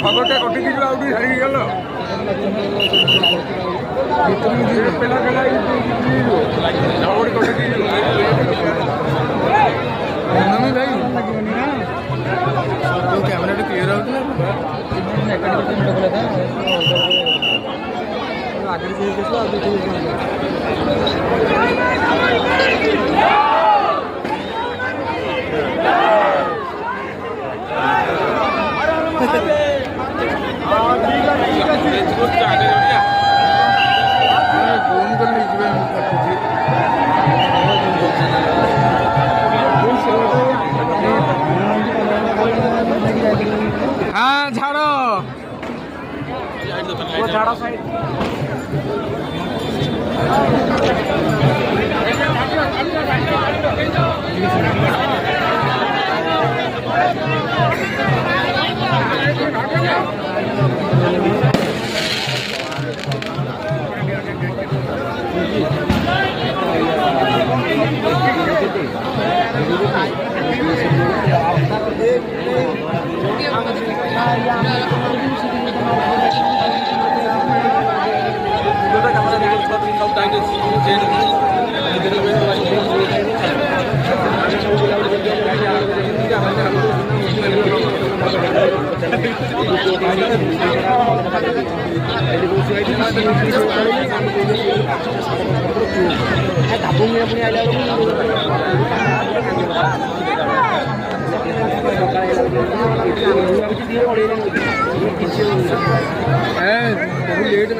ଖବରଟା କଟିକି ଯିବ ଆଉ ଟିକେ ହାରିକି ଗଲ ପିଲା ପିଲା କଟିକି ଭାଇ କ୍ୟାମେରାଟା କ୍ଲିୟର ହଉଛି हाँ झाड़ो वो झाड़ो साइड लेट